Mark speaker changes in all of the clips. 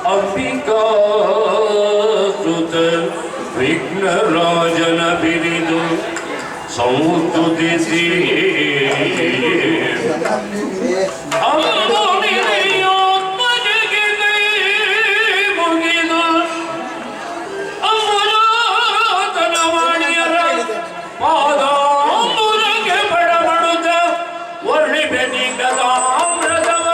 Speaker 1: ಅಂಬಿಕಾ ಸುತ ವಿಘ್ನರಾಜನ ಬಿರಿದು ಸಂಸ್ತುತಿಸಿ ಮುಗಿದು ಅಮರಾತನವಾಣಿಯರ ಪಾದಾಂಬುರಗೆ ಬಡಬಡುತ್ತ ವರ್ಣಿಬೆ ನಿಗದಾಮೃತವ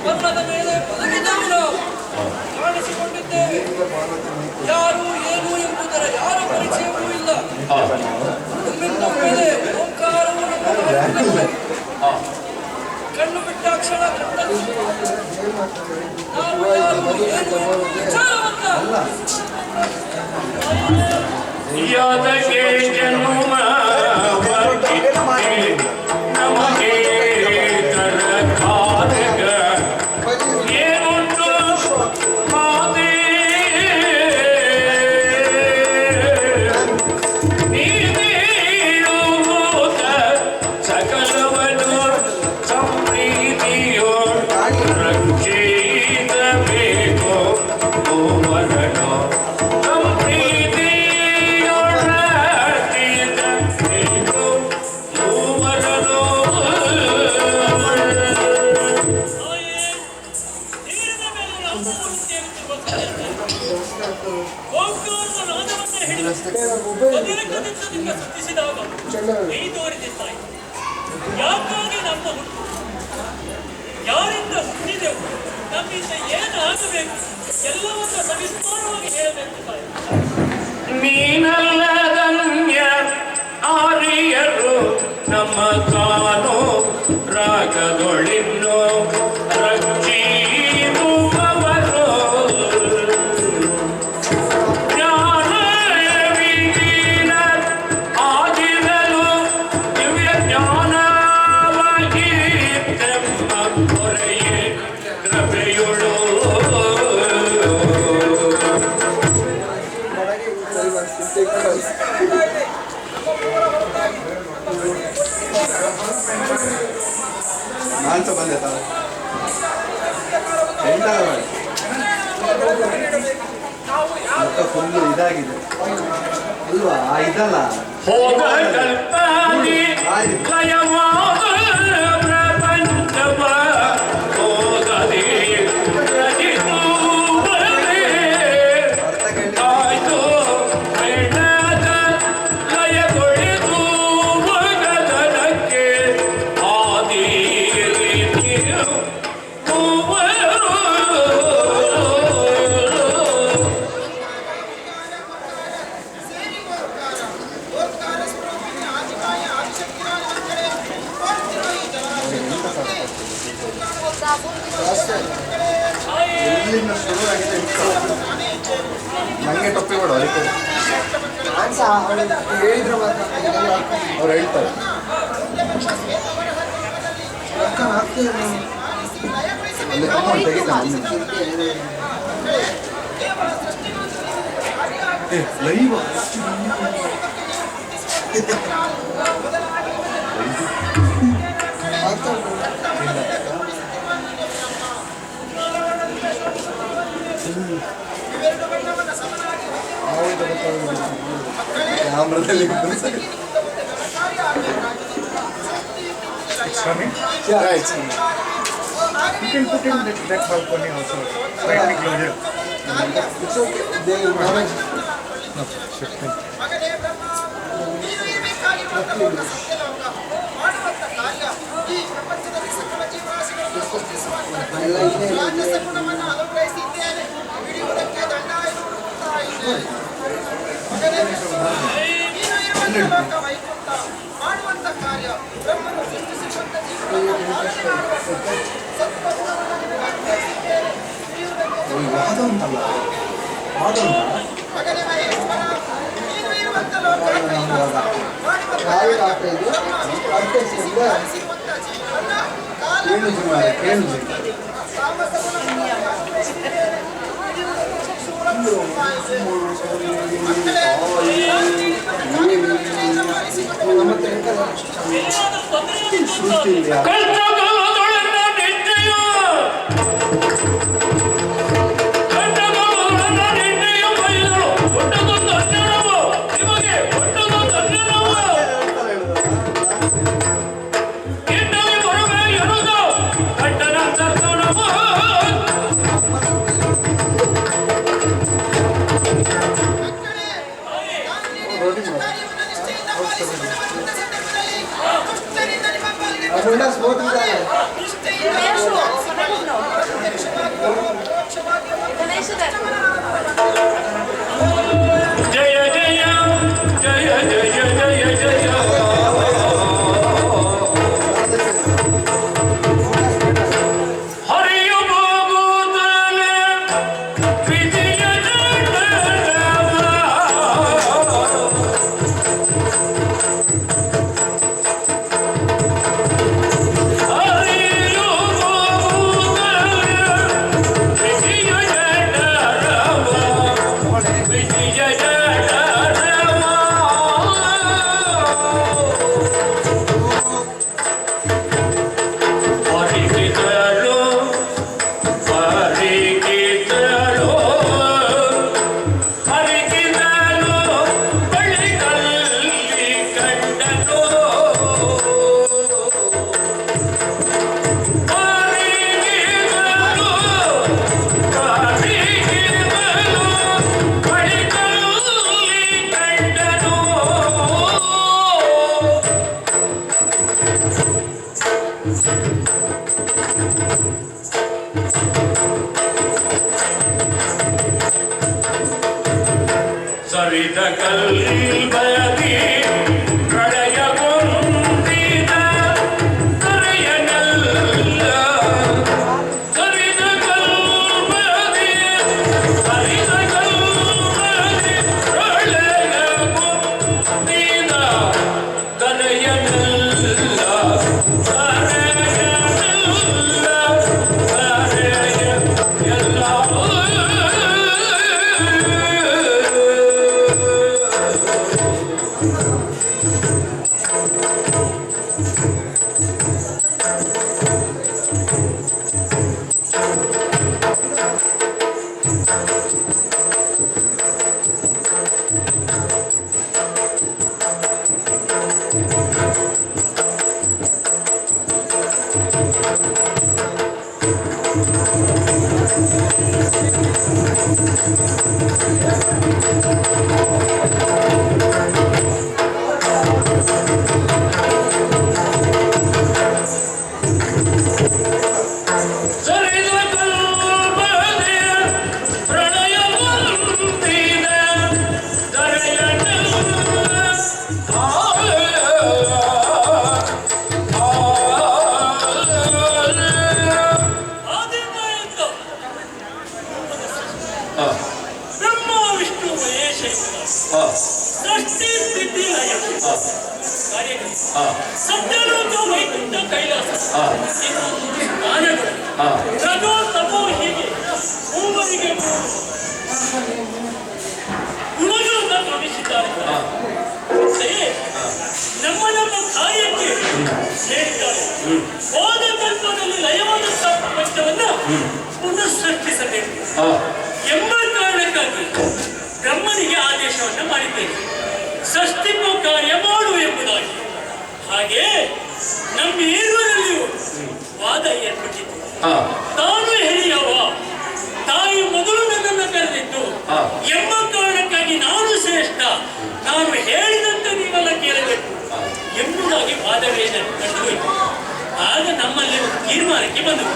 Speaker 2: ಬಣ್ಣದ ಮೇಲೆ ಬದುಕಿದವರು ಕಾಣಿಸಿಕೊಂಡಿದ್ದೇವೆ. ಯಾರು ಏನು ಎಂಬುದರ ಯಾರ ಪರಿಚಯವೂ ಇಲ್ಲ. ಒಮ್ಮಿಂದ ಮೇಲೆ ಓಂಕಾರವು ಕಣ್ಣು ಬಿಟ್ಟಾಕ್ಷಣ ಕಣ್ಣಲ್ಲಿ ನಾವು ಯಾರು ಏನು ವಿಚಾರವನ್ನ
Speaker 1: ಯಾದಗೆ ಜನ್ಮ ನಮಗೆ
Speaker 2: ಯಾಕಾಗಿ ನಮ್ಮ ಹುಟ್ಟು ಯಾರಿಂದ ಹುಟ್ಟಿದೆವು ನಮ್ಮಿಂದ ಏನು ಆಗಬೇಕು ಎಲ್ಲವನ್ನ ಸವಿಸ್ತಾರವಾಗಿ ಹೇಳಬೇಕು ತಾಯಿ.
Speaker 1: ನೀನಲ್ಲದನ್ಯ ಆರ್ಯರು ನಮ್ಮ ತಾನು ರಾಗದೊಳಿನ್ನು ರಕ್ಷಿಸುವವರು ಜ್ಞಾನವಿಹೀನ ಆಗಿರಲು ದಿವ್ಯ ಜ್ಞಾನವಾಗಿ ತೆಮ್ಮ ಹೊರೆಯೇ ಕೃಪೆಯುಳು
Speaker 3: ನಾಲ್ಕು ಬಂದೆ ತಾವು ಎಂಟಲ್ಲ ಮತ್ತೆ ಫುಲ್ಲು ಇದಾಗಿದೆ ಅಲ್ವಾ ಇದಲ್ಲ
Speaker 1: ಹೋಗ ಕಲ್ಪಾದಿ ಲಯವಾದ ಪ್ರಪಂಚವ ಹೋಗದೆ ಆಯ್ತು ಬೇಡದ ಲಯಗೊಳಿದು ಗಗನಕ್ಕೆ ಆದಿ ರೀತಿಯು
Speaker 3: ಎಲ್ಲಿಂದ ಶುರು ಆಗಿದೆ ನನಗೆ ಟೊಪ್ಪಿ ಕೊಡು ಅದಕ್ಕೆ ಹೇಳಿದ್ರು ಅವ್ರು ಹೇಳ್ತಾರೆ ಅಲ್ಲಿ ತಗೊಂಡು ತೆಗಿತಾನೆ ಲೈವ್
Speaker 4: ಇವೆರಡು ಬಣ್ಣವನ್ನು ಸಮನಾಗಿ
Speaker 3: ಕ್ಯಾಮ್ರಾದಲ್ಲಿ
Speaker 4: ಕಾರ್ಯ ಆಗಬೇಕಾಗಿದೆ.
Speaker 3: Right.
Speaker 5: You can put in that balcony also, slightly closer.
Speaker 3: It's okay. They will manage.
Speaker 4: ಮಗನೇ ಬ್ರಹ್ಮ, ನೀನು ಇರಬೇಕಾಗಿರುವಂತಹ ದೊಡ್ಡ ಸತ್ಯಲೋಕ ಮಾಡುವಂತ ಕಾರ್ಯ ಈ ಪ್ರಪಂಚದಲ್ಲಿ ಸಕಲ ಜೀವರಾಶಿಗಳನ್ನು ಸೃಷ್ಟಿಸುವಂತಹ ರಾಜಸ ಗುಣವನ್ನು ಅನುಗ್ರಹಿಸಿದ್ದೇನೆ. ಹಿಡಿಯುವುದಕ್ಕೆ ದಂಡ ಎನ್ನುತ್ತಾ ಇದ್ದೇನೆ. ಮಗನೇ ಬ್ರಹ್ಮ, ನೀನು ಇರುವಂತಹ ಲೋಕ ವೈಕುಂಠ ಮಾಡುವಂತ ಕಾರ್ಯ ಬ್ರಹ್ಮನು ಸೃಷ್ಟಿಸಿರುವಂತ ಜೀವನವನ್ನು ಪಾಲನೆ ಮಾಡುವಂತ ಸತ್ವ ಗುಣವನ್ನು ನಿನಗೆ ಅನುಗ್ರಹಿಸಿದ್ದೇನೆ. ಹಿಡಿಯುವುದಕ್ಕೆ
Speaker 3: ವಾದ ಉಂಟಲ್ಲ ವಾದ ಉಂಟಲ್ಲ
Speaker 4: ಮಗನೇ ಮಹೇಶ್ವರ, ನೀನು ಇರುವಂತ ಲೋಕ ಕೈಲಾಸ ಮಾಡುವಂತ
Speaker 3: ಯಾರು ಆಗ್ತಾ ಇದು ಅರ್ಥಸಿಂದ
Speaker 4: ಪಾಲಿಸಿರುವಂತ ಜೀವನವನ್ನ ಕಾಲ
Speaker 3: ಕೇಳು ಸುಮಾರು ಕೇಳು
Speaker 4: ತಾಮಸ ಗುಣವನ್ನು ಅನುಗ್ರಹಿಸಿದ್ದೇನೆ. ಹಿಡಿಯುವುದಕ್ಕೆ ಚಕ್ಷುಗಳನ್ನು ಮಕ್ಕಳೇ, ಕಾರ್ಯಗಳನ್ನು ಪಾಲಿಸಿಕೊಂಡು
Speaker 3: ನಮ್ಮ ತೆಂಕಲ
Speaker 2: ಬೇರೆಯಾದ ತೊಂದರೆಯನ್ನು
Speaker 3: ಶ್ರುತಿ ಇಲ್ಲ
Speaker 1: ಕಷ್ಟಗಳೊಳನ ನಿಂತೆಯೋ ಕಷ್ಟಗಳೊಳನ ನಿಂತೆಯೋ ಬೈದರು ಒಟ್ಟದೊಂದು ಅಜ್ಞಾನವು ನಿಮಗೆ ಒಟ್ಟದೊಂದು ಅಜ್ಞಾನವು ಇನ್ನವೇ ಬರುವೆ ಎನ್ನುವುದು ಕಟ್ಟನ ದರ್ಶನವು
Speaker 4: ಮಕ್ಕಳೇ, ನಾನು ನೀಡಿರುವಂತ ಕಾರ್ಯವನ್ನು ನಿಷ್ಠೆಯಿಂದ ಪಾಲಿಸಿಕೊಂಡು ಬಂದ ಸಂದರ್ಭದಲ್ಲಿ ದುಷ್ಟರಿಂದ ನಿಮ್ಮ ಪಾಲಿಗೆ
Speaker 3: ಅದನ್ನ ಸ್ಫೋಟಿಸಿದ್ದಾರೆ
Speaker 4: ನಿಷ್ಠೆಯಿಂದ ಪಾಲಿಸಿಕೊಂಡು ಪ್ರತ್ಯಕ್ಷವಾಗಿ ಪರೋಕ್ಷವಾಗಿ
Speaker 1: ಜಯ ಜಯ ಜಯ ಜಯ ಜಯ ಜಯ ಹರಿಯು ಹೋಗುತ್ತಲೇ ವಿಧಿಯ ಜಟವ. ಹರಿಯು ಹೋಗುತ್ತಲೇ ವಿಧಿಯ ಜಟವ. ವಿಧಿಯ ಜಟವ. ಹರಿಗಿದಳು ಹರಿಗಿದಳು ಹರಿಗಿದಳು ಬಳಿಗಲ್ಲಿ ಕಂಡನು ಹರಿಗಿದಳು ಹರಿಗಿದಳು ಬಳಿಗಲ್ಲಿ ಕಂಡನು. ಸರಿದ ಕಲ್ಬದಿ ಪ್ರಳಯಗೊಂದಿದ ಕರೆಯನಲ್ಲ. ಸರಿದ ಕಲ್ಬದಿ ಪ್ರಳಯಗೊಂದಿದ ಕರೆಯನಲ್ಲ. ಸರಿದ ಕಲ್ಬದಿ ಪ್ರಳಯಗೊಂದಿದ ಕರೆಯನಲ್ಲ.
Speaker 2: ಆದಿಂದ ಎಂದು ಬ್ರಹ್ಮ ವಿಷ್ಣು ಮಹೇಶ ಸೃಷ್ಟಿ ಸ್ಥಿತಿ ಲಯ ಕಾರ್ಯಗಳು ಸತ್ಯಲೋಕ ವೈಕುಂಠ ಕೈಲಾಸ ಜ್ಞಾನಗಳು ರಜೋ ತಪೋ ಹೀಗೆ ಮೂವರಿಗೆ ಗುಣಗಳನ್ನು ನುಡಿಸಿದ್ದಾರೆ. ಅಂತೆಯೇ ನಮ್ಮ ನಮ್ಮ ಕಾರ್ಯಕ್ಕೆ ಸೇರಿದ್ದಾರೆ. ಹೋದ ಕಲ್ಪದಲ್ಲಿ ಲಯವಾದಂತಹ ಪ್ರಪಂಚವನ್ನ ಪುನಃ ಸೃಷ್ಟಿಸಬೇಕು ಎಂಬ ಕಾರಣಕ್ಕೆ ಬ್ರಹ್ಮನಿಗೆ ಆದೇಶವನ್ನು ಮಾಡಿದ್ದೇನೆ, ಷಷ್ಠಿಗೂ ಕಾರ್ಯ ಮಾಡು ಎಂಬುದಾಗಿ. ಹಾಗೆ ನಮ್ಮಿರುವರಲ್ಲಿಯೂ ವಾದ ಏರ್ಪಟ್ಟಿತ್ತು. ತಾನು ಹಿರಿಯವ, ತಾಯಿ ಮೊದಲು ನನ್ನನ್ನು ಕರೆದಿದ್ದು ಎಂಬ ಕಾರಣಕ್ಕಾಗಿ ನಾನು ಶ್ರೇಷ್ಠ, ನಾನು ಹೇಳಿದಂತೆ ನೀವೆಲ್ಲ ಕೇಳಬೇಕು ಎಂಬುದಾಗಿ ವಾದವೇದ ನಡೆದೋಯ್ತು. ಆಗ ನಮ್ಮಲ್ಲಿ ಒಂದು ತೀರ್ಮಾನಕ್ಕೆ ಬಂದವು.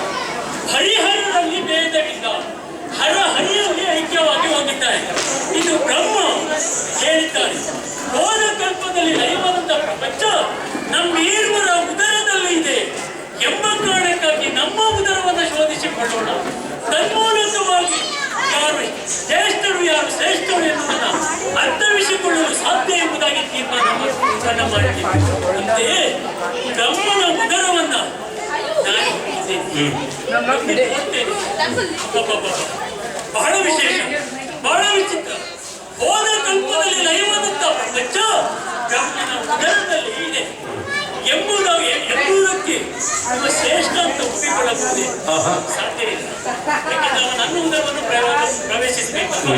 Speaker 2: ಹರಿಹರರಲ್ಲಿ ಭೇದವಿಲ್ಲ, ಹರ ಹರಿಯಲ್ಲಿ ಐಕ್ಯವಾಗಿ ಹೋಗಿದ್ದಾರೆ. ಇದು ಬ್ರಹ್ಮ ಹೇಳಿದ್ದಾರೆ. ಹೋದ ಕಲ್ಪದಲ್ಲಿ ಲಯವಾದಂತ ಪ್ರಪಂಚ ನಮ್ಮಿರುವರ ಉದರದಲ್ಲಿ ಇದೆ ಎಂಬ ಕಾರಣಕ್ಕಾಗಿ ನಮ್ಮ ಉದರವನ್ನು ಶೋಧಿಸಿಕೊಳ್ಳೋಣ. ತನ್ಮೂಲಕವಾಗಿ ಯಾರು ಶ್ರೇಷ್ಠರು ಯಾರು ಶ್ರೇಷ್ಠರು ಎನ್ನುವುದನ್ನು ಅರ್ಥವಿಸಿಕೊಳ್ಳಲು ಸಾಧ್ಯ ಎಂಬುದಾಗಿ ತೀರ್ಮಾನ ಮಾಡಿದ್ದೇವೆ. ಅಂತೆಯೇ ಬ್ರಹ್ಮನ ಉದರವನ್ನ ನಾನು ನೋಡ್ತೇನೆ. ಬಹಳ ವಿಶೇಷ, ಬಹಳ ವಿಚಿತ್ರ. ಹೋದ ಕಲ್ಪದಲ್ಲಿ ಲಯವಾದಂತ ಪ್ರಪಂಚ ಬ್ರಹ್ಮನ ಉದರದಲ್ಲಿ ಇದೆ ಎಂಬುದಕ್ಕೆ ಶ್ರೇಷ್ಠ ಅಂತ ಒಪ್ಪಿಕೊಳ್ಳಬಹುದೇ? ಸಾಧ್ಯವಿಲ್ಲ. ಯಾಕೆಂದ್ರೆ ಅವನು ನನ್ನ ಉದರವನ್ನು ಪ್ರವೇಶಿಸಬೇಕಲ್ಲ.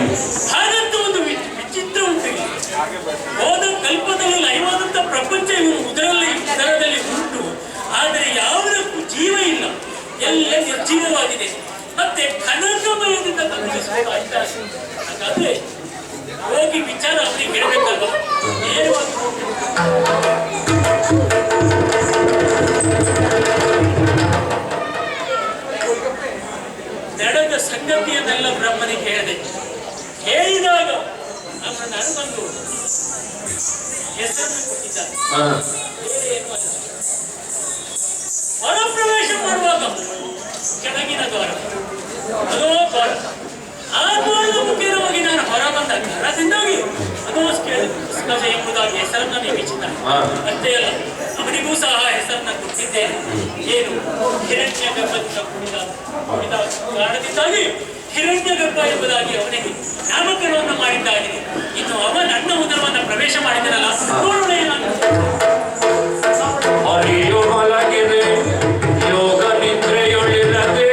Speaker 2: ಹಾಗಂತ ಒಂದು ವಿಚಿತ್ರ ಉಂಟು. ಹೋದ ಕಲ್ಪದಲ್ಲಿ ಲಯವಾದಂತ ಪ್ರಪಂಚ ಇವನು ಉದರದಲ್ಲಿ ಉಂಟು, ಆದರೆ ಯಾವುದಕ್ಕೂ ಜೀವ ಇಲ್ಲ, ಎಲ್ಲ ನಿರ್ಜೀವವಾಗಿದೆ. ಮತ್ತೆ ಕನಕಮಯದಿಂದ ತಂದಿರಿಸುತ್ತಾರೆ. ಹಾಗಾದ್ರೆ ಹೋಗಿ ವಿಚಾರ ಅವರಿಗೆ ಹೇಳಬೇಕಲ್ವ? ನೇರವಾಗಿ ನಡೆದ ಸಂಗತಿಯನ್ನೆಲ್ಲ ಬ್ರಹ್ಮನಿಗೆ ಹೇಳಿದೆ. ಹೇಳಿದಾಗ ಅವನನ್ನು ಬಂದು ಹೆಸರನ್ನು ಕೊಟ್ಟಿದ್ದಾರೆ. ಹೊರಪ್ರವೇಶ ಮಾಡುವಾಗ ಕೆಳಗಿನ ದ್ವಾರ, ಅದೋ ದ್ವಾರ, ಆ ದ್ವಾರದ ಮುಖೇನವಾಗಿ ನಾನು ಹೊರ ಬಂದ ಘರದಿಂದಾಗಿ ಅದೋ ಸ್ಕಜ ಎಂಬುದಾಗಿ ಹೆಸರನ್ನ ನೇಮಿಸಿದ್ದಾನೆ. ಅಷ್ಟೇ ಅಲ್ಲ, ಅವನಿಗೂ ಸಹ ಹೆಸರನ್ನ ಕೊಟ್ಟಿದ್ದೇನೆ. ಏನು? ಹಿರಣ್ಯ ಗರ್ಭದಿಂದ ಕೂಡಿದ ಕಾರಣದಿಂದಾಗಿ ಹಿರಣ್ಯ ಗರ್ಭ ಎಂಬುದಾಗಿ ಅವನಿಗೆ ನಾಮಕರಣವನ್ನು ಮಾಡಿದ್ದಾಗಿದೆ. ಇನ್ನು ಅವ ನನ್ನ ಉದರವನ್ನು ಪ್ರವೇಶ ಮಾಡಿದನಲ್ಲ, ನೋಡೋಣ ಏನಾಗುತ್ತೆ. ಯೋಗ ನಿದ್ರೆಯೊಳಿರದೆ